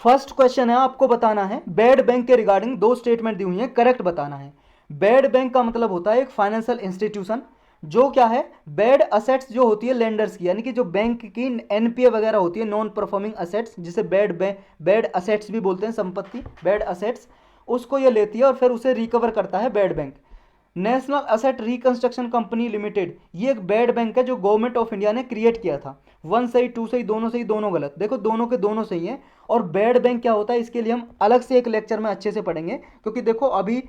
First question है, आपको बताना है बैड बैंक के रिगार्डिंग दो स्टेटमेंट दी हुई है, करेक्ट बताना है। बैड बैंक का मतलब होता है एक फाइनेंशियल इंस्टीट्यूशन जो क्या है, बैड असेट्स जो होती है लेंडर्स की, यानी कि जो बैंक की एनपीए वगैरह होती है, नॉन परफॉर्मिंग असेट्स, जिसे बैड असेट्स भी बोलते हैं, संपत्ति बैड असेट्स, उसको ये लेती है और फिर उसे रिकवर करता है bad bank. National asset reconstruction company limited, ये एक बैड बैंक है जो गवर्नमेंट ऑफ इंडिया ने क्रिएट किया था। वन सही, टू सही, दोनों गलत, देखो दोनों के दोनों सही हैं। और बैड बैंक क्या होता है इसके लिए हम अलग से एक लेक्चर में अच्छे से पढ़ेंगे, क्योंकि देखो अभी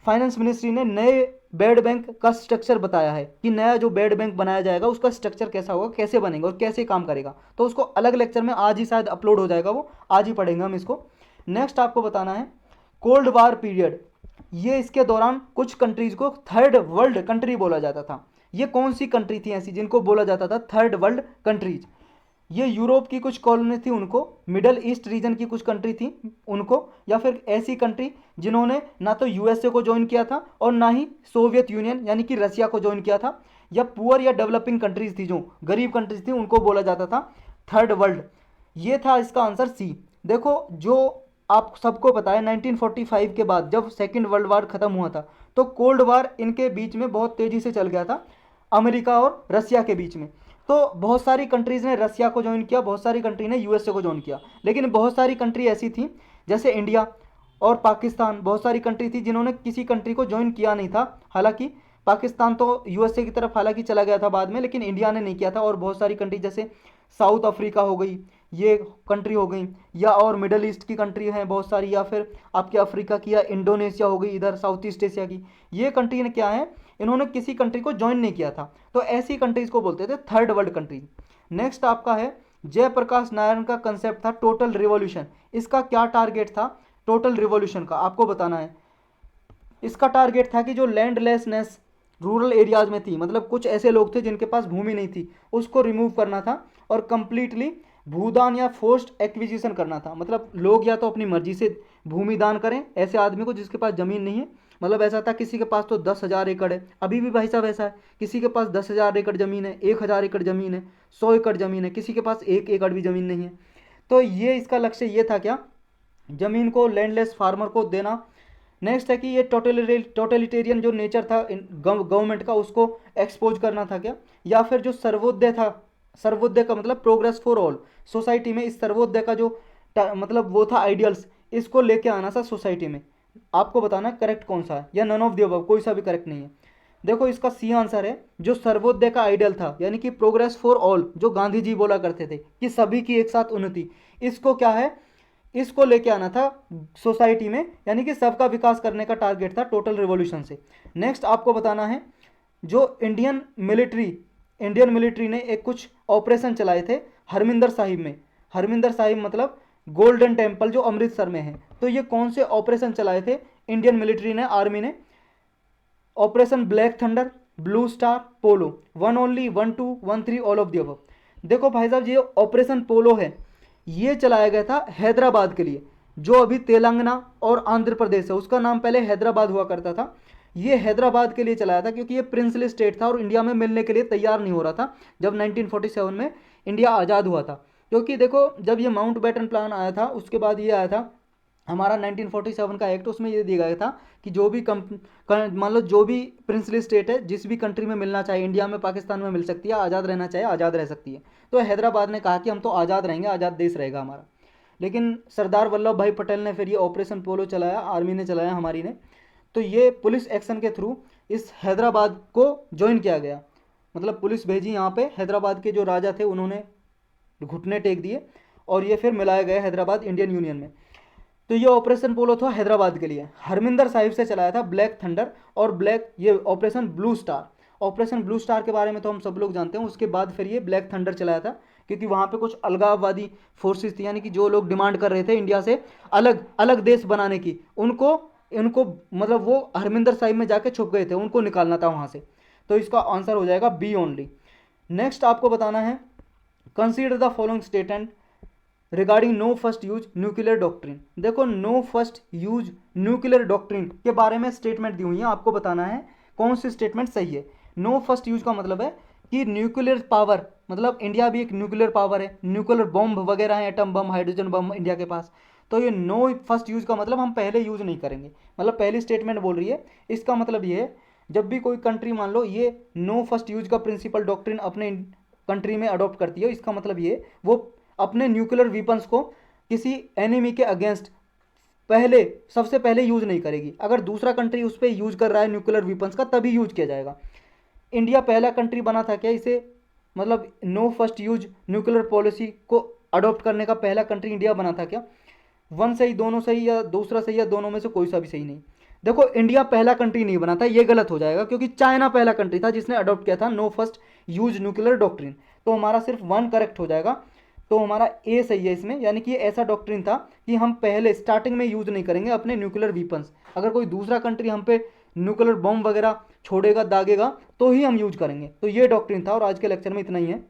फाइनेंस मिनिस्ट्री ने नए बैड बैंक का स्ट्रक्चर बताया है कि नया जो बैड बैंक बनाया जाएगा उसका स्ट्रक्चर कैसा होगा, कैसे बनेगा और कैसे काम करेगा, तो उसको अलग लेक्चर में आज ही शायद अपलोड हो जाएगा, वो आज ही पढ़ेंगे हम इसको। नेक्स्ट आपको बताना है कोल्ड वार पीरियड, ये इसके दौरान कुछ कंट्रीज को थर्ड वर्ल्ड कंट्री बोला जाता था। ये कौन सी कंट्री थी ऐसी जिनको बोला जाता था थर्ड वर्ल्ड कंट्रीज? ये यूरोप की कुछ कॉलोनी थी उनको, मिडल ईस्ट रीजन की कुछ कंट्री थी उनको, या फिर ऐसी कंट्री जिन्होंने ना तो यूएसए को ज्वाइन किया था और ना ही सोवियत यूनियन यानी कि रसिया को ज्वाइन किया था, या पुअर या डेवलपिंग कंट्रीज थी, जो गरीब कंट्रीज थी उनको बोला जाता था थर्ड वर्ल्ड। ये था इसका आंसर सी। देखो जो आप सबको पता है 1945 के बाद जब सेकेंड वर्ल्ड वार खत्म हुआ था तो कोल्ड वार इनके बीच में बहुत तेजी से चल गया था, अमेरिका और रसिया के बीच में। तो बहुत सारी कंट्रीज़ ने रसिया को ज्वाइन किया, बहुत सारी कंट्री ने यूएसए को ज्वाइन किया, लेकिन बहुत सारी कंट्री ऐसी थी जैसे इंडिया और पाकिस्तान, बहुत सारी कंट्री थी जिन्होंने किसी कंट्री को ज्वाइन किया नहीं था। हालांकि पाकिस्तान तो यूएसए की तरफ हालांकि चला गया था बाद में, लेकिन इंडिया ने नहीं किया था। और बहुत सारी कंट्री जैसे साउथ अफ्रीका हो गई, ये कंट्री हो गई, या और मिडल ईस्ट की कंट्री हैं बहुत सारी, या फिर आपके अफ्रीका की या इंडोनेशिया हो गई, इधर साउथ ईस्ट एशिया की, ये कंट्री ने क्या है, इन्होंने किसी कंट्री को ज्वाइन नहीं किया था, तो ऐसी कंट्रीज को बोलते थे थर्ड वर्ल्ड कंट्रीज। नेक्स्ट आपका है जयप्रकाश नारायण का कंसेप्ट था टोटल रिवॉल्यूशन, इसका क्या टारगेट था टोटल रिवॉल्यूशन का, आपको बताना है। इसका टारगेट था कि जो लैंडलेसनेस रूरल एरियाज में थी, मतलब कुछ ऐसे लोग थे जिनके पास भूमि नहीं थी, उसको रिमूव करना था और कंप्लीटली भूदान या फोर्स्ड एक्विजिशन करना था। मतलब लोग या तो अपनी मर्जी से भूमि दान करें ऐसे आदमी को जिसके पास ज़मीन नहीं है, मतलब ऐसा था किसी के पास तो 10,000 एकड़ है, अभी भी भाई साहब ऐसा है, किसी के पास 10,000 एकड़ ज़मीन है, 1,000 एकड़ ज़मीन है, 100 एकड़ ज़मीन है, किसी के पास 1 एकड़ भी ज़मीन नहीं है। तो ये इसका लक्ष्य ये था क्या, ज़मीन को लैंडलेस फार्मर को देना। नेक्स्ट है कि ये टोटलिटेरियन जो नेचर था गवर्नमेंट का उसको एक्सपोज करना था क्या, या फिर जो सर्वोदय था, सर्वोदय का मतलब प्रोग्रेस फॉर ऑल, सोसाइटी में इस सर्वोदय का जो मतलब वो था आइडियल्स, इसको लेके आना था सोसाइटी में। आपको बताना करेक्ट कौन सा है, या नन ऑफ द अबव, कोई सा भी करेक्ट नहीं है। देखो इसका सी आंसर है जो सर्वोदय का आइडियल था, यानी कि प्रोग्रेस फॉर ऑल, जो गांधी जी बोला करते थे कि सभी की एक साथ उन्नति, इसको क्या है, इसको लेके आना था सोसाइटी में, यानी कि सबका विकास करने का टारगेट था टोटल रिवॉल्यूशन से। नेक्स्ट आपको बताना है जो इंडियन मिलिट्री ने एक कुछ ऑपरेशन चलाए थे हरमिंदर साहिब में, हरमिंदर साहिब मतलब गोल्डन टेम्पल जो अमृतसर में है, तो ये कौन से ऑपरेशन चलाए थे इंडियन मिलिट्री ने, आर्मी ने? Operation black thunder, blue star, polo, one only, 1 2 1 3 all of the above. देखो भाई साहब ये ऑपरेशन पोलो है, ये चलाया गया था हैदराबाद के लिए, जो अभी तेलंगाना और आंध्र प्रदेश है उसका नाम पहले हैदराबाद हुआ करता था। ये हैदराबाद के लिए चलाया था क्योंकि ये प्रिंसली स्टेट था और इंडिया में मिलने के लिए तैयार नहीं हो रहा था जब 1947 में इंडिया आज़ाद हुआ था। क्योंकि देखो जब ये माउंट बैटन प्लान आया था उसके बाद ये आया था हमारा 1947 का एक्ट, उसमें ये दिया गया था कि जो भी मान लो जो भी प्रिंसली स्टेट है जिस भी कंट्री में मिलना चाहे, इंडिया में पाकिस्तान में मिल सकती है, आज़ाद रहना चाहे आज़ाद रह सकती है। तो हैदराबाद ने कहा कि हम तो आज़ाद रहेंगे, आज़ाद देश रहेगा हमारा। लेकिन सरदार वल्लभ भाई पटेल ने फिर ये ऑपरेशन पोलो चलाया, आर्मी ने चलाया हमारी ने, तो ये पुलिस एक्शन के थ्रू इस हैदराबाद को ज्वाइन किया गया, मतलब पुलिस भेजी यहाँ पे, हैदराबाद के जो राजा थे उन्होंने घुटने टेक दिए और ये फिर मिलाया गया हैदराबाद इंडियन यूनियन में। तो ये ऑपरेशन पोलो था हैदराबाद के लिए। हरमिंदर साहिब से चलाया था ब्लैक थंडर और ये operation blue star. Operation blue star के बारे में तो हम सब लोग जानते हैं, उसके बाद फिर ये ब्लैक थंडर चलाया था क्योंकि वहाँ पे कुछ अलगाववादी फोर्सेस थी, यानी कि जो लोग डिमांड कर रहे थे इंडिया से अलग अलग देश बनाने की, उनको इनको मतलब वो हरमिंदर साहिब में जाके छुप गए थे, उनको निकालना था वहाँ से। तो इसका आंसर हो जाएगा बी ओनली। नेक्स्ट आपको बताना है consider the following statement regarding no first use nuclear doctrine. देखो no first use nuclear doctrine के बारे में स्टेटमेंट दी हुई है, आपको बताना है कौन सी स्टेटमेंट सही है। नो फर्स्ट यूज का मतलब है कि न्यूक्लियर पावर मतलब इंडिया भी एक न्यूक्लियर पावर है, न्यूक्लियर बॉम्ब वगैरह है, atom bomb, hydrogen bomb India के पास। तो ये नो फर्स्ट यूज का मतलब हम पहले यूज नहीं करेंगे, मतलब पहली स्टेटमेंट बोल रही है। इसका मतलब ये है, जब भी कोई कंट्री मान लो ये नो फर्स्ट यूज का प्रिंसिपल डॉक्ट्रिन अपने कंट्री में अडॉप्ट करती है, इसका मतलब ये वो अपने न्यूक्लियर वीपन्स को किसी एनिमी के अगेंस्ट पहले सबसे पहले यूज नहीं करेगी। अगर दूसरा कंट्री उस पर यूज कर रहा है न्यूक्लियर वीपन्स का, तभी यूज किया जाएगा। इंडिया पहला कंट्री बना था क्या इसे, मतलब no first use nuclear policy को अडॉप्ट करने का पहला कंट्री इंडिया बना था क्या? वन सही, दोनों सही, या दूसरा सही, या दोनों में से कोई सा भी सही नहीं। देखो इंडिया पहला कंट्री नहीं बना था, ये गलत हो जाएगा, क्योंकि चाइना पहला कंट्री था जिसने अडॉप्ट किया था no first use nuclear doctrine. तो हमारा सिर्फ वन करेक्ट हो जाएगा। तो हमारा ए सही है इसमें, यानी कि ऐसा डॉक्ट्रिन था कि हम पहले स्टार्टिंग में यूज नहीं करेंगे अपने न्यूक्लियर वीपन्स। अगर कोई दूसरा कंट्री हम पे न्यूक्लियर बम वगैरह छोड़ेगा, दागेगा, तो ही हम यूज करेंगे। तो ये डॉक्ट्रिन था, और आज के लेक्चर में इतना ही है।